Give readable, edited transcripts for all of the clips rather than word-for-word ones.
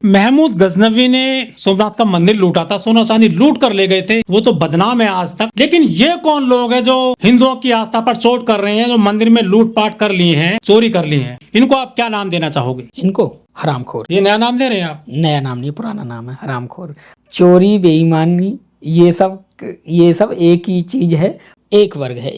महमूद गजनवी ने सोमनाथ का मंदिर लूटा था, सोना चांदी लूट कर ले गए थे, वो तो बदनाम है आज तक। लेकिन ये कौन लोग हैं जो हिंदुओं की आस्था पर चोट कर रहे हैं, जो मंदिर में लूटपाट कर लिए हैं, चोरी कर लिए हैं? इनको आप क्या नाम देना चाहोगे? इनको हरामखोर। ये नया नाम दे रहे हैं आप? नया नाम नहीं, पुराना नाम है हरामखोर। चोरी, बेईमानी, ये सब एक ही चीज है। एक वर्ग है,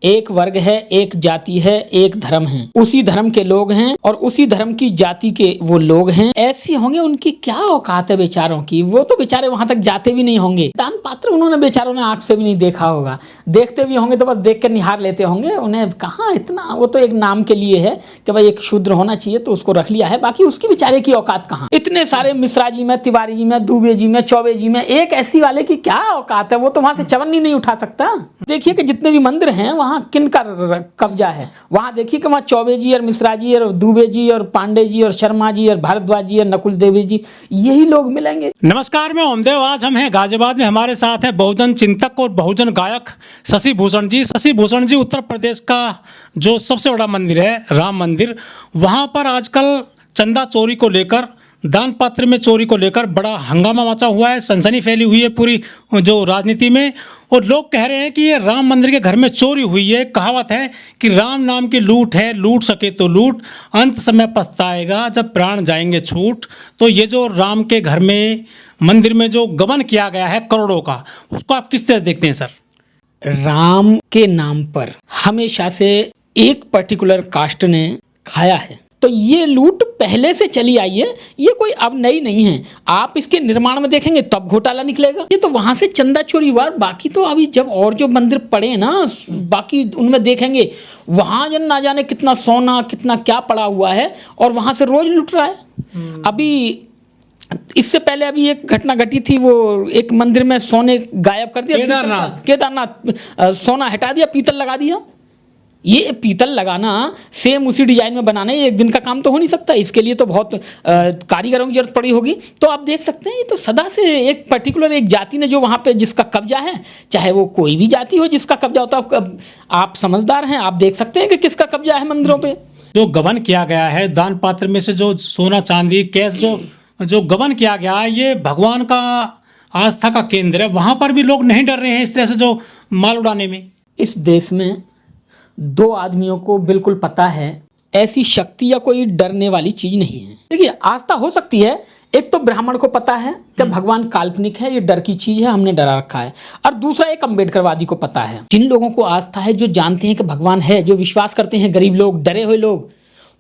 एक वर्ग है, एक जाति है, एक धर्म है, उसी धर्म के लोग हैं और उसी धर्म की जाति के वो लोग हैं। ऐसे होंगे, उनकी क्या औकात है बेचारों की? वो तो बेचारे वहां तक जाते भी नहीं होंगे। दान पात्र उन्होंने बेचारों ने आंख से भी नहीं देखा होगा, देखते भी होंगे तो बस देख कर निहार लेते होंगे। उन्हें कहाँ इतना, वो तो एक नाम के लिए है कि भाई एक शूद्र होना चाहिए तो उसको रख लिया है, बाकी उसकी बेचारे की औकात कहाँ? इतने सारे मिश्रा जी में, तिवारी जी में, दुबे जी में, चौबे जी में, एक ऐसी वाले की क्या औकात है? वो तो वहां से चवन्नी नहीं उठा सकता। देखिए कि जितने भी मंदिर हैं वहाँ किनका कब्जा है। वहाँ देखिए कि वहाँ चौबे जी और मिश्रा जी और दुबे जी और पांडे जी और शर्मा जी और भारद्वाज जी और नकुल देवी जी, यही लोग मिलेंगे। नमस्कार, मैं ओमदेव। आज हम हैं गाजियाबाद में, हमारे साथ है बहुजन चिंतक और बहुजन गायक शशि भूषण जी। शशि भूषण जी, उत्तर प्रदेश का जो सबसे बड़ा मंदिर है राम मंदिर, वहाँ पर आजकल चंदा चोरी को लेकर, दान पात्र में चोरी को लेकर बड़ा हंगामा मचा हुआ है, सनसनी फैली हुई है पूरी जो राजनीति में। और लोग कह रहे हैं कि ये राम मंदिर के घर में चोरी हुई है। कहावत है कि राम नाम की लूट है, लूट सके तो लूट, अंत समय पछताएगा जब प्राण जाएंगे छूट। तो ये जो राम के घर में, मंदिर में जो गबन किया गया है करोड़ों का, उसको आप किस तरह देखते हैं सर? राम के नाम पर हमेशा से एक पर्टिकुलर कास्ट ने खाया है, तो ये लूट पहले से चली आई है, ये कोई अब नई नहीं है। आप इसके निर्माण में देखेंगे तब घोटाला निकलेगा। ये तो वहां से चंदा चोरी हुआ। बाकी तो अभी जब और जो मंदिर पड़े ना, बाकी उनमें देखेंगे वहां जन ना जाने कितना सोना, कितना क्या पड़ा हुआ है और वहां से रोज लूट रहा है। अभी इससे पहले अभी एक घटना घटी थी, वो एक मंदिर में सोने गायब कर दिया, केदारनाथ सोना हटा दिया, पीतल लगा दिया। ये पीतल लगाना, सेम उसी डिजाइन में बनाना, ये एक दिन का काम तो हो नहीं सकता। इसके लिए तो बहुत कारीगरों की जरूरत पड़ी होगी। तो आप देख सकते हैं, ये तो सदा से एक पर्टिकुलर एक जाति ने जो वहाँ पे जिसका कब्जा है, चाहे वो कोई भी जाति हो जिसका कब्जा होता है। आप समझदार हैं, आप देख सकते हैं कि किसका कब्जा है मंदिरों पे। जो गबन किया गया है दान पात्र में से, जो सोना चांदी कैश जो गबन किया गया है, ये भगवान का आस्था का केंद्र है। वहाँ पर भी लोग नहीं डर रहे हैं इस तरह से जो माल उड़ाने में। इस देश में दो आदमियों को बिल्कुल पता है, ऐसी शक्ति या कोई डरने वाली चीज नहीं है। देखिए, आस्था हो सकती है। एक तो ब्राह्मण को पता है कि भगवान काल्पनिक है, ये डर की चीज है, हमने डरा रखा है। और दूसरा एक अम्बेडकरवादी को पता है। जिन लोगों को आस्था है, जो जानते हैं कि भगवान है, जो विश्वास करते हैं, गरीब लोग, डरे हुए लोग,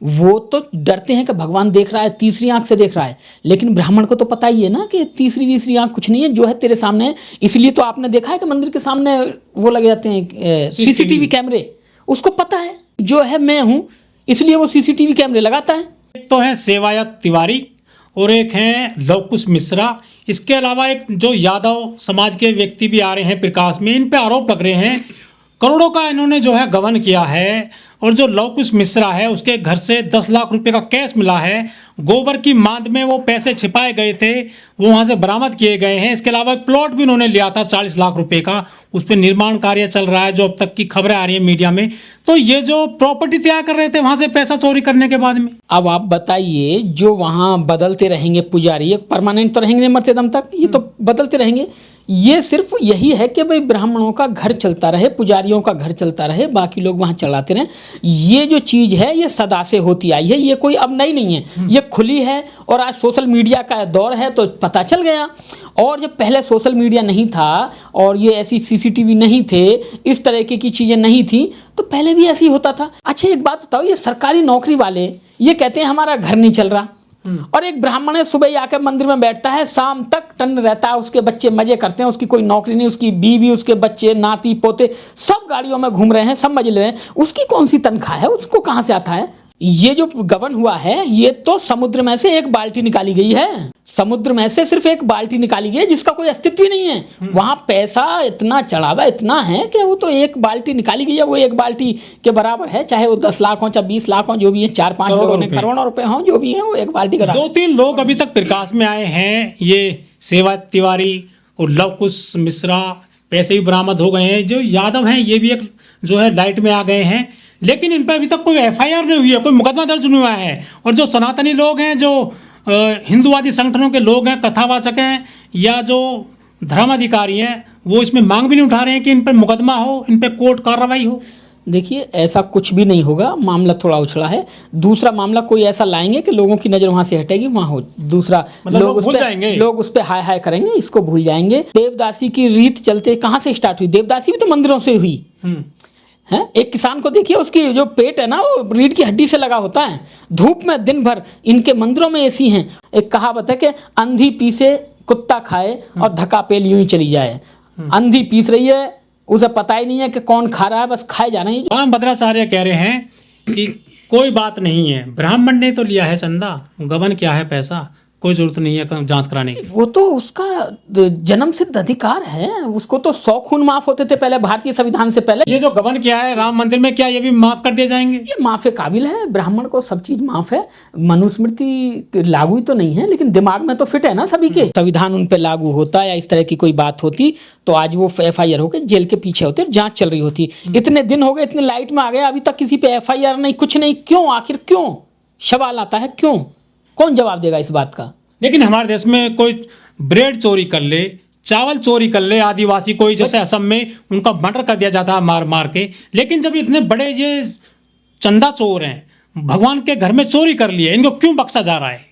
वो तो डरते हैं कि भगवान देख रहा है, तीसरी आंख से देख रहा है। लेकिन ब्राह्मण को तो पता ही है ना कि तीसरी तीसरी आंख कुछ नहीं है, जो है तेरे सामने है। इसलिए तो आपने देखा है कि मंदिर के सामने वो लगे जाते हैं सीसीटीवी कैमरे। उसको पता है जो है मैं हूं, इसलिए वो सीसीटीवी कैमरे लगाता है। एक तो है सेवायत तिवारी और एक है लवकुश मिश्रा। इसके अलावा एक जो यादव समाज के व्यक्ति भी आ रहे हैं प्रकाश में, इन पे आरोप लग रहे हैं करोड़ों का इन्होंने जो है गबन किया है। और जो लवकुश मिश्रा है, उसके घर से 10 लाख रुपए का कैश मिला है। गोबर की मांद में वो पैसे छिपाए गए थे, वो वहाँ से बरामद किए गए हैं। इसके अलावा एक प्लॉट भी उन्होंने लिया था 40 लाख रुपए का, उस पर निर्माण कार्य चल रहा है, जो अब तक की खबरें आ रही है मीडिया में। तो ये जो प्रॉपर्टी तैयार कर रहे थे वहाँ से पैसा चोरी करने के बाद में, अब आप बताइए, जो वहाँ बदलते रहेंगे पुजारी, परमानेंट तो रहेंगे नहीं मरते दम तक, ये तो बदलते रहेंगे। ये सिर्फ यही है कि भाई ब्राह्मणों का घर चलता रहे, पुजारियों का घर चलता रहे, बाकी लोग वहाँ चलाते रहें। ये जो चीज़ है ये सदा से होती आई है, ये कोई अब नई नहीं है, ये खुली है। और आज सोशल मीडिया का दौर है तो पता चल गया। और जब पहले सोशल मीडिया नहीं था और ये ऐसी सीसीटीवी नहीं थे, इस तरह की चीज़ें नहीं थी, तो पहले भी ऐसे ही होता था। अच्छा, एक बात बताओ, ये सरकारी नौकरी वाले ये कहते हैं हमारा घर नहीं चल रहा, और एक ब्राह्मण है सुबह आकर मंदिर में बैठता है, शाम तक टन रहता है, उसके बच्चे मजे करते हैं, उसकी कोई नौकरी नहीं, उसकी बीवी, उसके बच्चे, नाती पोते सब गाड़ियों में घूम रहे हैं, सब मजे ले रहे हैं। उसकी कौन सी तनख्वाह है, उसको कहाँ से आता है? ये जो गबन हुआ है, ये तो समुद्र में से एक बाल्टी निकाली गई है। समुद्र में से सिर्फ एक बाल्टी निकाली गई है जिसका कोई अस्तित्व ही नहीं है। वहां पैसा इतना चढ़ावा इतना है कि वो तो एक बाल्टी निकाली गई है, वो एक बाल्टी के बराबर है। चाहे वो 10 लाख हो, चाहे 20 लाख हो, जो भी है, 4-5 लोगों ने करोड़ों रुपए हो, जो भी है, वो एक बाल्टी का। 2-3 लोग अभी तक प्रकाश में आए हैं, ये सेवायत तिवारी और लवकुश मिश्रा, पैसे भी बरामद हो गए हैं। जो यादव हैं ये भी एक जो है लाइट में आ गए हैं, लेकिन इन पर अभी तक कोई FIR नहीं हुई है, कोई मुकदमा दर्ज नहीं हुआ है। और जो सनातनी लोग हैं, जो हिंदुवादी संगठनों के लोग हैं, कथावाचक हैं या जो धर्माधिकारी हैं, वो इसमें मांग भी नहीं उठा रहे हैं कि इन पर मुकदमा हो, इन पर कोर्ट कार्रवाई हो? देखिए, ऐसा कुछ भी नहीं होगा, मामला थोड़ा उछला है। दूसरा मामला कोई ऐसा लाएंगे कि लोगों की नज़र वहाँ से हटेगी, वहाँ हो दूसरा, मतलब लोग भूल जाएंगे, लोग उस पर हाय हाय करेंगे, इसको भूल जाएंगे। देवदासी की रीत चलते कहाँ से स्टार्ट हुई? देवदासी भी तो मंदिरों से हुई है। एक किसान को देखिए, उसकी जो पेट है ना वो रीढ़ की हड्डी से लगा होता है, धूप में दिन भर, इनके मंदिरों में एसी हैं। एक कहावत है कि अंधी पीसे कुत्ता खाए और धक्का पेल यूं ही चली जाए। अंधी पीस रही है, उसे पता ही नहीं है कि कौन खा रहा है, बस खाए जा रहे हैं। राम भद्राचार्य कह रहे हैं कि कोई बात नहीं है, ब्राह्मण ने तो लिया है चंदा, गबन क्या है पैसा, कोई जरूरत नहीं है जांच कराने की। वो तो उसका जन्म सिद्ध अधिकार है, उसको तो 100 खून माफ होते थे पहले, भारतीय संविधान से पहले। ये जो गबन किया है राम मंदिर में, क्या ये भी माफ कर दिए जाएंगे? ये माफे काबिल है, ब्राह्मण को सब चीज माफ है। मनुस्मृति लागू ही तो नहीं है, लेकिन दिमाग में तो फिट है ना सभी के। संविधान उन पे लागू होता या इस तरह की कोई बात होती तो आज वो FIR होकर जेल के पीछे होते, जांच चल रही होती। इतने दिन हो गए, इतने लाइट में आ गए, अभी तक किसी पे FIR नहीं, कुछ नहीं। क्यों? आखिर क्यों? सवाल आता है, क्यों? कौन जवाब देगा इस बात का? लेकिन हमारे देश में कोई ब्रेड चोरी कर ले, चावल चोरी कर ले, आदिवासी कोई, जैसे असम में उनका मर्डर कर दिया जाता है मार मार के, लेकिन जब इतने बड़े ये चंदा चोर हैं, भगवान के घर में चोरी कर लिए, इनको क्यों बख्शा जा रहा है?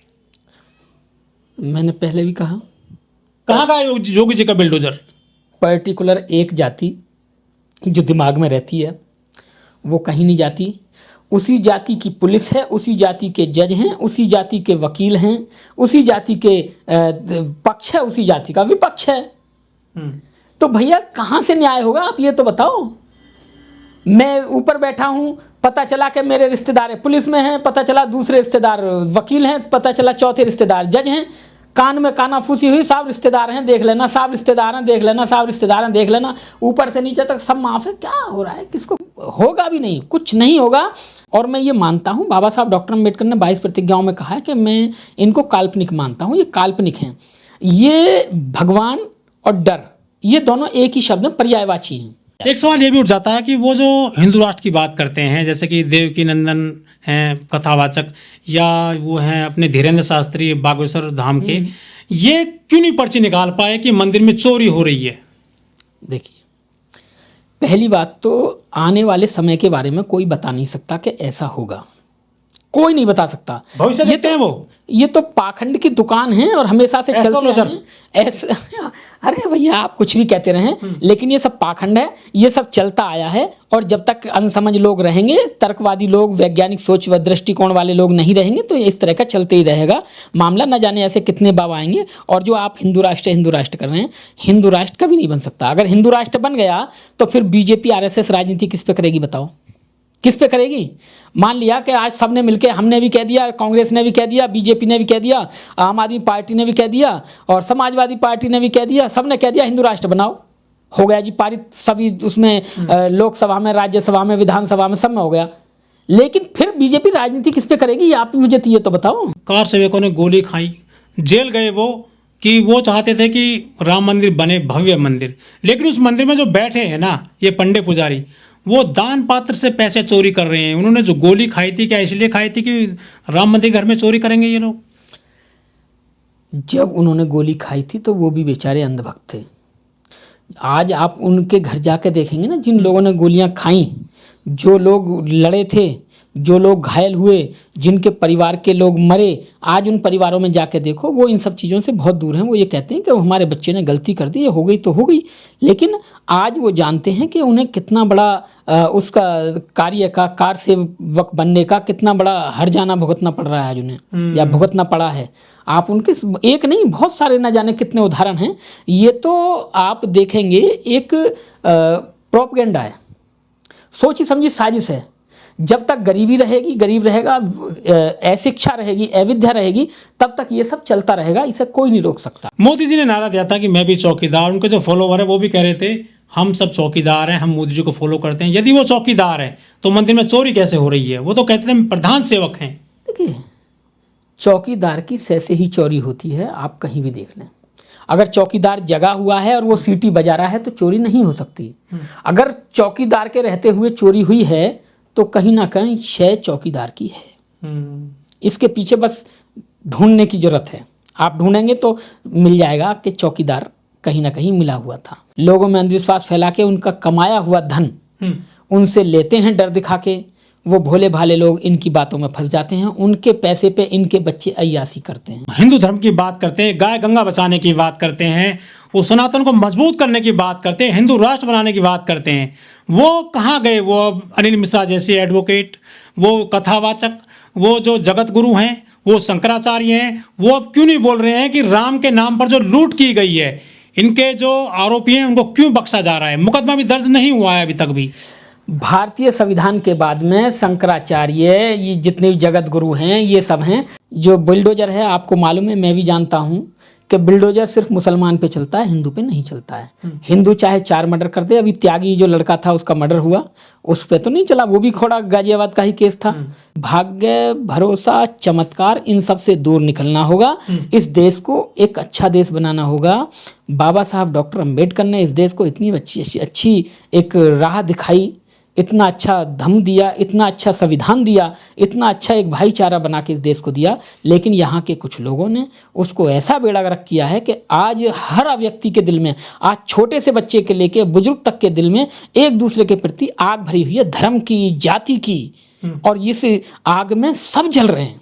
मैंने पहले भी कहा, कहाँ का योगी जी का बिल्डोजर? पर्टिकुलर एक जाति जो दिमाग में रहती है वो कहीं नहीं जाती। उसी जाति की पुलिस है, उसी जाति के जज हैं, उसी जाति के वकील हैं, उसी जाति के पक्ष है, उसी जाति का विपक्ष है। तो भैया कहाँ से न्याय होगा, आप ये तो बताओ। मैं ऊपर बैठा हूँ, पता चला कि मेरे रिश्तेदार पुलिस में हैं, पता चला दूसरे रिश्तेदार वकील हैं, पता चला चौथे रिश्तेदार जज हैं, कान में कानाफूसी हुई, साहब रिश्तेदार हैं देख लेना, साहब रिश्तेदार हैं देख लेना, साहब रिश्तेदार हैं देख लेना, ऊपर से नीचे तक सब माफ है। क्या हो रहा है? किसको होगा भी नहीं, कुछ नहीं होगा। और मैं ये मानता हूँ, बाबा साहब डॉक्टर अम्बेडकर ने 22 प्रतिज्ञाओं में कहा है कि मैं इनको काल्पनिक मानता हूँ, ये काल्पनिक हैं। ये भगवान और डर, ये दोनों एक ही शब्द में पर्यायवाची हैं। एक सवाल ये भी उठ जाता है कि वो जो हिंदू राष्ट्र की बात करते हैं, जैसे कि देवकी नंदन हैं कथावाचक, या वो हैं अपने धीरेन्द्र शास्त्री बागेश्वर धाम के, ये क्यों नहीं पर्ची निकाल पाए कि मंदिर में चोरी हो रही है? देखिए, पहली बात तो आने वाले समय के बारे में कोई बता नहीं सकता कि ऐसा होगा, कोई नहीं बता सकता। भविष्य देखते हैं वो। ये तो पाखंड की दुकान है और हमेशा से चलते रहे ऐसे। अरे भैया आप कुछ भी कहते रहें, लेकिन ये सब पाखंड है, ये सब चलता आया है। और जब तक अनसमझ लोग रहेंगे, तर्कवादी लोग, वैज्ञानिक सोच व दृष्टिकोण वाले लोग नहीं रहेंगे, तो इस तरह का चलते ही रहेगा मामला। न जाने ऐसे कितने बाबा आएंगे। और जो आप हिंदू राष्ट्र कर रहे हैं, हिंदू राष्ट्र कभी नहीं बन सकता। अगर हिंदू राष्ट्र बन गया तो फिर BJP RSS राजनीति किस पे करेगी बताओ? किस पे करेगी? मान लिया कि आज सबने मिलकर, हमने भी कह दिया, कांग्रेस ने भी कह दिया, BJP ने भी कह दिया, आम आदमी पार्टी ने भी कह दिया और समाजवादी पार्टी ने भी कह दिया, सबने कह दिया हिंदू राष्ट्र बनाओ, हो गया जी पारित। सभी उसमें लोकसभा में, राज्यसभा में, विधानसभा में, सब में हो गया। लेकिन फिर BJP राजनीति किस पे करेगी? आप मुझे ये तो बताओ। कार सेवकों ने गोली खाई, जेल गए वो, कि वो चाहते थे कि राम मंदिर बने, भव्य मंदिर, लेकिन उस मंदिर में जो बैठे हैं ना ये पंडे पुजारी, वो दान पात्र से पैसे चोरी कर रहे हैं। उन्होंने जो गोली खाई थी, क्या इसलिए खाई थी कि राम मंदिर घर में चोरी करेंगे ये लोग? जब उन्होंने गोली खाई थी तो वो भी बेचारे अंधभक्त थे। आज आप उनके घर जाके देखेंगे ना, जिन लोगों ने गोलियां खाई, जो लोग लड़े थे, जो लोग घायल हुए, जिनके परिवार के लोग मरे, आज उन परिवारों में जाके देखो, वो इन सब चीज़ों से बहुत दूर हैं। वो ये कहते हैं कि हमारे बच्चे ने गलती कर दी, ये हो गई तो हो गई। लेकिन आज वो जानते हैं कि उन्हें कितना बड़ा उसका कार्य का, कार सेवक बनने का कितना बड़ा हर्जाना भुगतना पड़ रहा है आज उन्हें, या भुगतना पड़ा है। आप उनके एक नहीं, बहुत सारे न जाने कितने उदाहरण हैं। ये तो आप देखेंगे एक प्रोपेगेंडा है, सोची समझी साजिश है। जब तक गरीबी रहेगी, गरीब रहेगा, अशिक्षा रहेगी, अविद्या रहेगी, तब तक ये सब चलता रहेगा, इसे कोई नहीं रोक सकता। मोदी जी ने नारा दिया था कि मैं भी चौकीदार। उनके जो फॉलोवर है वो भी कह रहे थे हम सब चौकीदार हैं, हम मोदी जी को फॉलो करते हैं। यदि वो चौकीदार है तो मंदिर में चोरी कैसे हो रही है? वो तो कहते थे प्रधान सेवक हैं। देखिए, चौकीदार की से ही चोरी होती है, आप कहीं भी देख लें। अगर चौकीदार जगा हुआ है और वो सीटी बजा रहा है तो चोरी नहीं हो सकती। अगर चौकीदार के रहते हुए चोरी हुई है तो कहीं ना कहीं शय चौकीदार की है। इसके पीछे बस ढूंढने की जरूरत है। आप ढूंढेंगे तो मिल जाएगा कि चौकीदार कहीं ना कहीं मिला हुआ था। लोगों में अंधविश्वास फैला के उनका कमाया हुआ धन उनसे लेते हैं डर दिखा के। वो भोले भाले लोग इनकी बातों में फंस जाते हैं, उनके पैसे पे इनके बच्चे अय्यासी करते हैं। हिंदू धर्म की बात करते हैं, गाय गंगा बचाने की बात करते हैं, वो सनातन को मजबूत करने की बात करते हैं, हिंदू राष्ट्र बनाने की बात करते हैं। वो कहाँ गए? वो अब अनिल मिश्रा जैसे एडवोकेट, वो कथावाचक, वो जो जगत गुरु हैं, वो शंकराचार्य हैं, वो अब क्यों नहीं बोल रहे हैं कि राम के नाम पर जो लूट की गई है, इनके जो आरोपी हैं उनको क्यों बख्शा जा रहा है? मुकदमा भी दर्ज नहीं हुआ है अभी तक भी। भारतीय संविधान के बाद में शंकराचार्य, ये जितने भी जगत गुरु हैं, ये सब हैं। जो बुलडोजर है, आपको मालूम है, मैं भी जानता हूँ कि बुलडोजर सिर्फ मुसलमान पे चलता है, हिंदू पे नहीं चलता है। हिंदू चाहे 4 मर्डर कर दे, अभी त्यागी जो लड़का था उसका मर्डर हुआ, उस पे तो नहीं चला, वो भी खोड़ा गाजियाबाद का ही केस था। भाग्य, भरोसा, चमत्कार, इन सब से दूर निकलना होगा। इस देश को एक अच्छा देश बनाना होगा। बाबा साहब डॉक्टर अम्बेडकर ने इस देश को इतनी अच्छी एक राह दिखाई, इतना अच्छा धम्म दिया, इतना अच्छा संविधान दिया, इतना अच्छा एक भाईचारा बना के इस देश को दिया। लेकिन यहाँ के कुछ लोगों ने उसको ऐसा बेड़ागर्क किया है कि आज हर व्यक्ति के दिल में, आज छोटे से बच्चे के लेके बुजुर्ग तक के दिल में एक दूसरे के प्रति आग भरी हुई है, धर्म की, जाति की, और इस आग में सब जल रहे हैं।